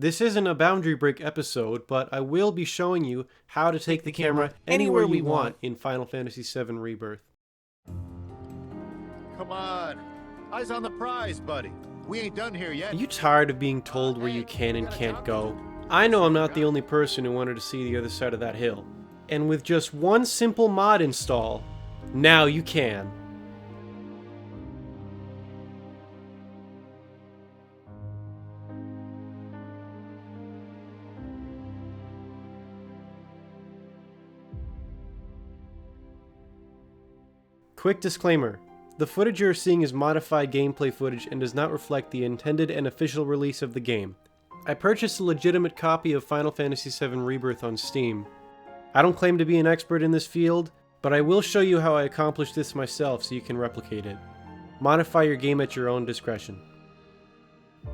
This isn't a boundary break episode, but I will be showing you how to take the camera anywhere we want in Final Fantasy VII Rebirth. Come on. Eyes on the prize, buddy. We ain't done here yet. Are you tired of being told where you can and can't go? I know I'm not the only person who wanted to see the other side of that hill. And with just one simple mod install, now you can. Quick disclaimer. The footage you're seeing is modified gameplay footage and does not reflect the intended and official release of the game. I purchased a legitimate copy of Final Fantasy VII Rebirth on Steam. I don't claim to be an expert in this field, but I will show you how I accomplished this myself so you can replicate it. Modify your game at your own discretion.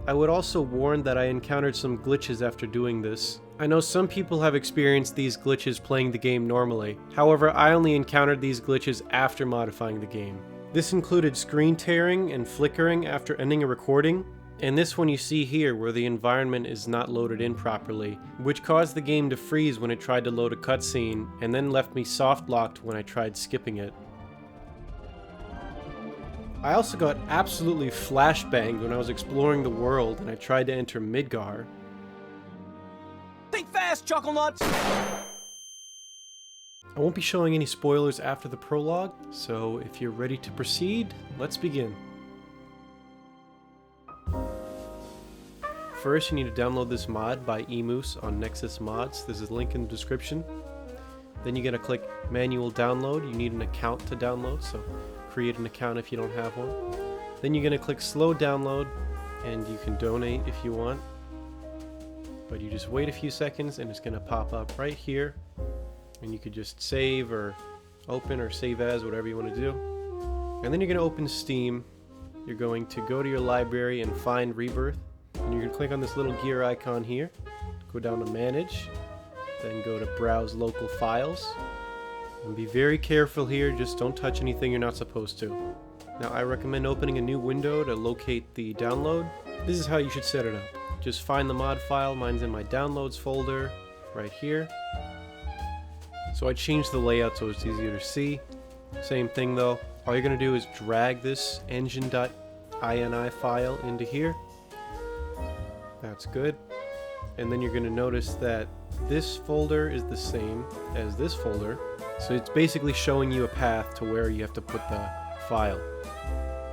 I would also warn that I encountered some glitches after doing this. I know some people have experienced these glitches playing the game normally, however I only encountered these glitches after modifying the game. This included screen tearing and flickering after ending a recording, and this one you see here where the environment is not loaded in properly, which caused the game to freeze when it tried to load a cutscene, and then left me soft locked when I tried skipping it. I also got absolutely flashbanged when I was exploring the world and I tried to enter Midgar. Think fast, Chuckle Nuts! I won't be showing any spoilers after the prologue, so if you're ready to proceed, let's begin. First, you need to download this mod by eMoose on Nexus Mods. There's a link in the description. Then you're going to click Manual Download. You need an account to download, so create an account if you don't have one. Then you're going to click Slow Download, and you can donate if you want. But you just wait a few seconds, and it's going to pop up right here. And you could just save or open or save as, whatever you want to do. And then you're going to open Steam. You're going to go to your library and find Rebirth. And you're going to click on this little gear icon here. Go down to Manage. Then go to Browse Local Files. And be very careful here, just don't touch anything you're not supposed to. Now I recommend opening a new window to locate the download. This is how you should set it up. Just find the mod file, mine's in my Downloads folder, right here. So I changed the layout so it's easier to see. Same thing though, all you're going to do is drag this engine.ini file into here. That's good. And then you're going to notice that this folder is the same as this folder. So it's basically showing you a path to where you have to put the file.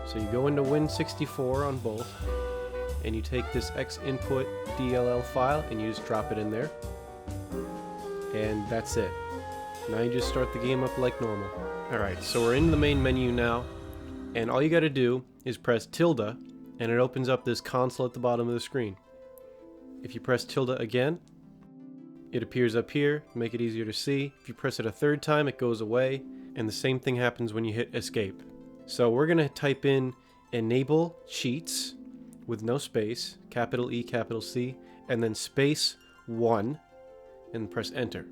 So you go into Win64 on both, and you take this X-input DLL file and you just drop it in there. And that's it. Now you just start the game up like normal. Alright, so we're in the main menu now, and all you gotta do is press tilde, and it opens up this console at the bottom of the screen. If you press tilde again, it appears up here, make it easier to see. If you press it a third time, it goes away, and the same thing happens when you hit escape. So we're gonna type in enable cheats with no space, capital E, capital C, and then space 1, and press enter.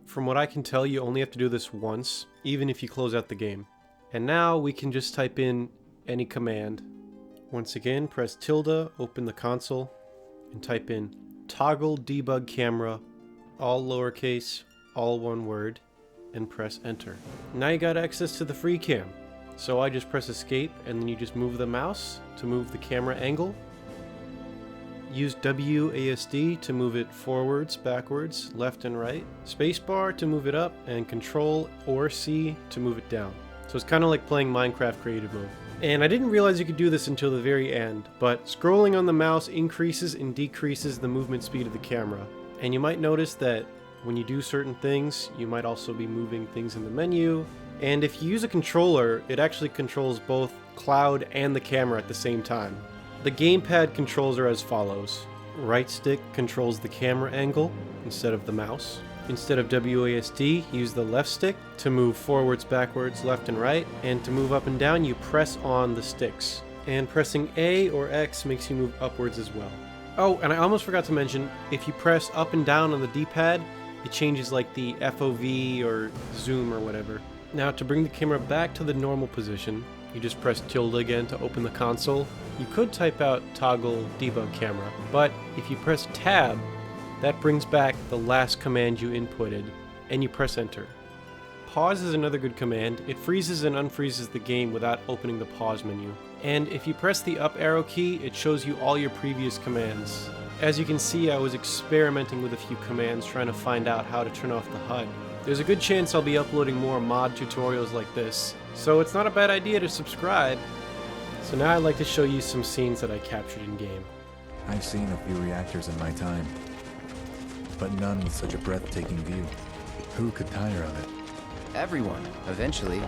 From what I can tell, you only have to do this once, even if you close out the game. And now we can just type in any command. Once again, press tilde, open the console, and type in toggle debug camera, all lowercase, all one word, and press enter. Now you got access to the free cam. So I just press escape, and then you just move the mouse to move the camera angle. Use WASD to move it forwards, backwards, left and right. Spacebar to move it up, and Control or C to move it down. So it's kind of like playing Minecraft Creative Mode. And I didn't realize you could do this until the very end, but scrolling on the mouse increases and decreases the movement speed of the camera. And you might notice that when you do certain things, you might also be moving things in the menu. And if you use a controller, it actually controls both Cloud and the camera at the same time. The gamepad controls are as follows. Right stick controls the camera angle instead of the mouse. Instead of WASD, use the left stick to move forwards, backwards, left and right, and to move up and down, you press on the sticks. And pressing A or X makes you move upwards as well. Oh, and I almost forgot to mention, if you press up and down on the D-pad, it changes like the FOV or zoom or whatever. Now to bring the camera back to the normal position, you just press tilde again to open the console. You could type out toggle debug camera, but if you press tab, that brings back the last command you inputted, and you press enter. Pause is another good command. It freezes and unfreezes the game without opening the pause menu. And if you press the up arrow key, it shows you all your previous commands. As you can see, I was experimenting with a few commands trying to find out how to turn off the HUD. There's a good chance I'll be uploading more mod tutorials like this, so it's not a bad idea to subscribe. So now I'd like to show you some scenes that I captured in game. I've seen a few reactors in my time, but none with such a breathtaking view. Who could tire of it? Everyone, eventually.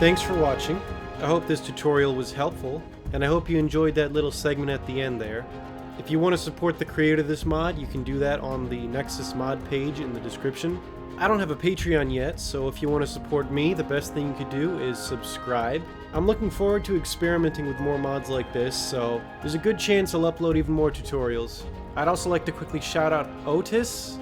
Thanks for watching. I hope this tutorial was helpful, and I hope you enjoyed that little segment at the end there. If you want to support the creator of this mod, you can do that on the Nexus mod page in the description. I don't have a Patreon yet, so if you want to support me, the best thing you could do is subscribe. I'm looking forward to experimenting with more mods like this, so there's a good chance I'll upload even more tutorials. I'd also like to quickly shout out Otis_inf.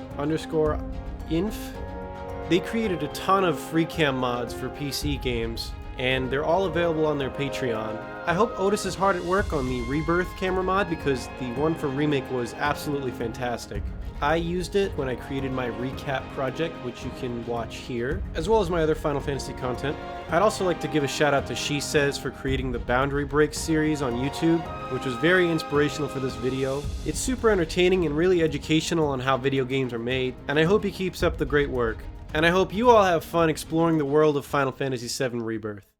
They created a ton of FreeCam mods for PC games, and they're all available on their Patreon. I hope Otis is hard at work on the Rebirth camera mod because the one for Remake was absolutely fantastic. I used it when I created my recap project, which you can watch here, as well as my other Final Fantasy content. I'd also like to give a shout out to She Says for creating the Boundary Break series on YouTube, which was very inspirational for this video. It's super entertaining and really educational on how video games are made, and I hope he keeps up the great work. And I hope you all have fun exploring the world of Final Fantasy VII Rebirth.